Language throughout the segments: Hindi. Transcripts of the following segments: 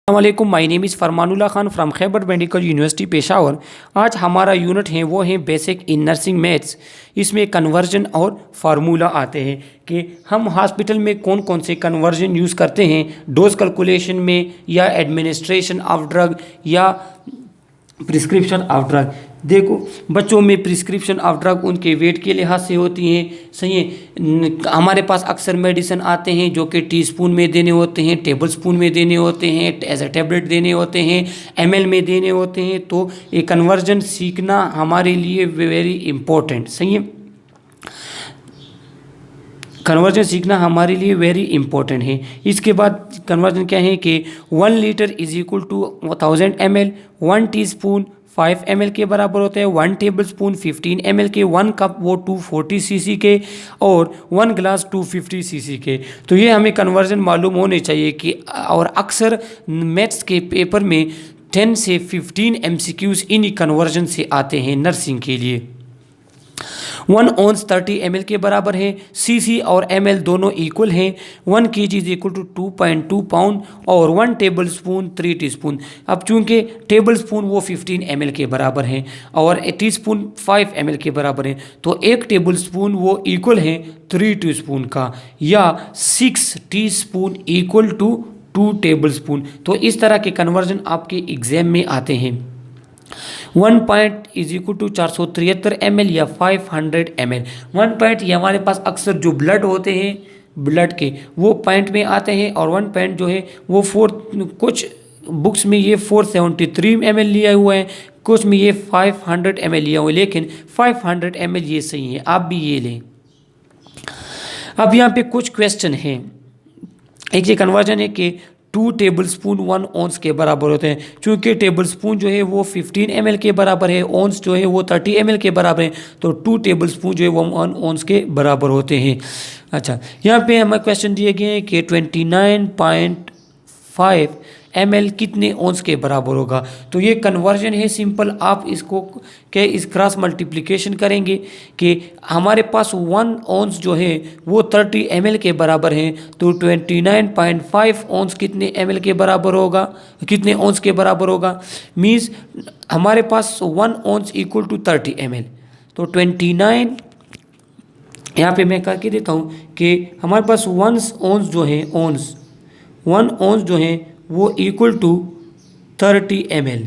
अस्सलामुअलैकुम, my name is Farmanullah Khan from Khyber Medical University Peshawar. आज हमारा यूनिट है वो है बेसिक इन नर्सिंग मैथ्स। इसमें कन्वर्जन और फार्मूला आते हैं कि हम हॉस्पिटल में कौन कौन से कन्वर्जन यूज़ करते हैं, डोज कैलकुलेशन में या एडमिनिस्ट्रेशन ऑफ ड्रग या प्रिस्क्रिप्शन ऑफ ड्रग। देखो, बच्चों में प्रिस्क्रिप्शन ऑफ ड्रग उनके वेट के लिहाज से होती हैं, सही है। हमारे पास अक्सर मेडिसिन आते हैं जो कि टीस्पून में देने होते हैं, टेबल स्पून में देने होते हैं, एज ए टेबलेट देने होते हैं, एमएल में देने होते हैं। तो ये कन्वर्जन सीखना हमारे लिए वेरी इंपॉर्टेंट, सही है। कन्वर्जन सीखना हमारे लिए वेरी इंपॉर्टेंट है। इसके बाद कन्वर्जन क्या है कि 1 litre is equal to 1000 ml, 1 teaspoon 5 ml के बराबर होता है, 1 टेबल स्पून 15 ml के, 1 कप वो 240 cc के और 1 गिलास 250 cc के। तो ये हमें कन्वर्जन मालूम होने चाहिए कि और अक्सर मैथ्स के पेपर में 10 से 15 MCQs इन्हीं कन्वर्जन से आते हैं नर्सिंग के लिए। 1 ounce 30 ml के बराबर है, cc और ml दोनों इक्वल हैं। 1 kg is equal to 2.2 pound और 1 टेबल स्पून 3 टीस्पून। अब चूंकि टेबल स्पून वो 15 ml के बराबर हैं और टीस्पून 5 ml के बराबर हैं, तो 1 टेबल स्पून वो इक्वल है 3 टीस्पून का, या 6 teaspoon equal to 2 table spoon. तो इस तरह के कन्वर्जन आपके एग्जाम में आते हैं। 1 point is equal to 473 ml या 500 ml। 1 पॉइंट ये हमारे पास अक्सर जो ब्लड होते हैं, ब्लड के वो पॉइंट में आते हैं, और 1 पॉइंट जो है वो कुछ बुक्स में ये 473 ml लिया हुआ है, कुछ में ये 500 ml लिया हुआ है, लेकिन 500 ml ये सही है, आप भी ये लें। अब यहाँ पे कुछ क्वेश्चन हैं। एक ये कन्वर्जन है कि 2 टेबल स्पून 1 ounce के बराबर होते हैं। चूँकि टेबल स्पून जो है वो 15 ml के बराबर है, ounce जो है वो 30 ml के बराबर है, तो 2 टेबल स्पून जो है वो 1 ounce के बराबर होते हैं। अच्छा, यहाँ पे हमें क्वेश्चन दिए गए हैं कि 29.5 ml कितने ओंस के बराबर होगा। तो ये कन्वर्जन है सिंपल, आप इसको के इस क्रॉस मल्टीप्लिकेशन करेंगे कि हमारे पास 1 ओंस जो है वो 30 ml के बराबर है, तो 29.5 ओंस कितने ml के बराबर होगा, कितने ओंस के बराबर होगा। मीन्स हमारे पास 1 ओंस इक्वल टू 30 ml, तो 29 यहाँ पे मैं करके देता हूँ कि हमारे पास 1 ओंस जो है 1 ओंस जो है वो equal to 30 ml,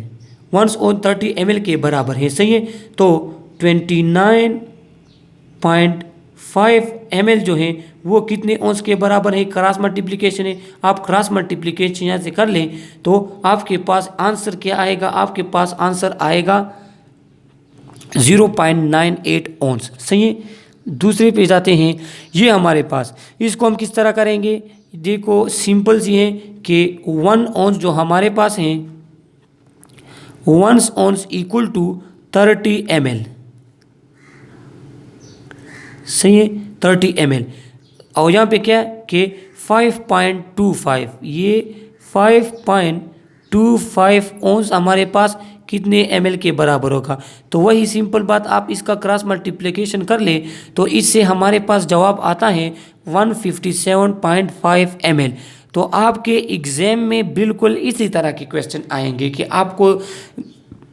1 ounce 30 ml के बराबर है, सही है। तो 29.5 ml जो है वो कितने ओंस के बराबर है, क्रॉस मल्टीप्लिकेशन है। आप क्रॉस मल्टीप्लिकेशन यहाँ से कर लें तो आपके पास आंसर क्या आएगा, आपके पास आंसर आएगा 0.98 ओंस, सही है। दूसरे पे जाते हैं। ये हमारे पास, इसको हम किस तरह करेंगे, देखो सिंपल सी है कि 1 ओंस जो हमारे पास हैं 1 ओंस इक्वल टू 30 ml, सही है, 30 ml। और यहाँ पे क्या कि 5.25, ये 5.25 ओंस हमारे पास कितने ml के बराबर होगा। तो वही सिंपल बात, आप इसका क्रॉस मल्टीप्लिकेशन कर ले तो इससे हमारे पास जवाब आता है 157.5 ml। तो आपके एग्ज़ाम में बिल्कुल इसी तरह के क्वेश्चन आएंगे कि आपको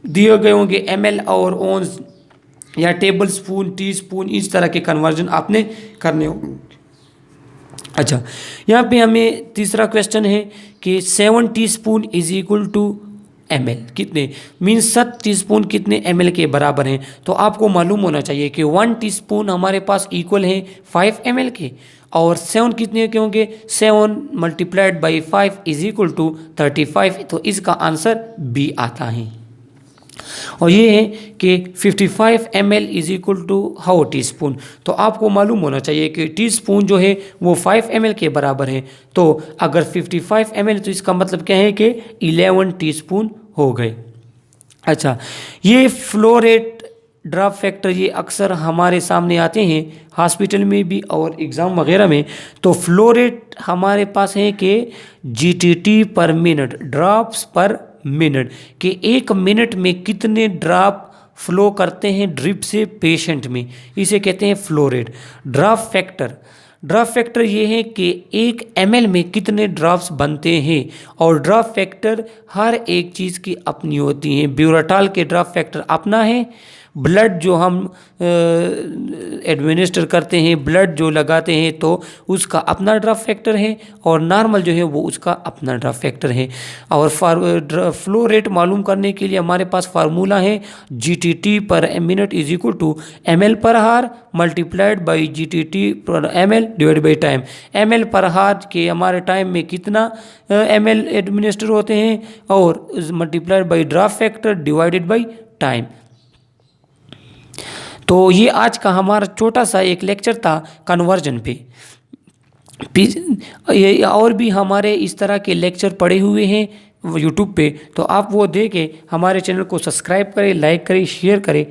दिए गए होंगे ml और ओंस या टेबल स्पून, टी स्पून, इस तरह के कन्वर्जन आपने करने होंगे। अच्छा, यहाँ पे हमें तीसरा क्वेश्चन है कि 7 teaspoon is equal to ml कितने, मीन्स 7 टीस्पून कितने ml के बराबर हैं। तो आपको मालूम होना चाहिए कि 1 टीस्पून हमारे पास इक्वल है 5 ml के, और 7 कितने के होंगे, 7 multiplied by 5 is equal to 35। तो इसका आंसर बी आता है। और ये है कि 55 ml is equal to how teaspoon. तो आपको मालूम होना चाहिए कि टीस्पून जो है वो 5 ml के बराबर है। तो अगर 55 ml, तो इसका मतलब क्या है कि 11 टीस्पून हो गए। अच्छा, ये फ्लो रेट, ड्रॉप फैक्टर, ये अक्सर हमारे सामने आते हैं हॉस्पिटल में भी और एग्ज़ाम वगैरह में। तो फ्लो रेट हमारे पास है कि GTT पर मिनट, ड्रॉप्स पर मिनट, कि 1 मिनट में कितने ड्रॉप फ्लो करते हैं ड्रिप से पेशेंट में, इसे कहते हैं flow rate. Drop factor, draft factor ये है कि 1 ml में कितने ड्राफ्ट्स बनते हैं, और ड्राफ्ट फैक्टर हर एक चीज़ की अपनी होती हैं। ब्यूराटॉल के ड्राफ्ट फैक्टर अपना है, ब्लड जो हम एडमिनिस्टर करते हैं, ब्लड जो लगाते हैं तो उसका अपना ड्राफ्ट फैक्टर है, और नॉर्मल जो है वो उसका अपना ड्राफ्ट फैक्टर है। और फ्लो रेट मालूम करने के लिए हमारे पास फार्मूला है GTT per minute is equal to ml per hour multiplied by GTT per ml divide by time. ml per हार के हमारे टाइम में कितना ml एडमिनिस्टर होते हैं, और multiplied by draft factor divided by time. तो ये आज का हमारा छोटा सा एक लेक्चर था कन्वर्जन पे। ये और भी हमारे इस तरह के लेक्चर पड़े हुए हैं यूट्यूब पे, तो आप वो देखें, हमारे चैनल को सब्सक्राइब करें, लाइक करें, शेयर करें।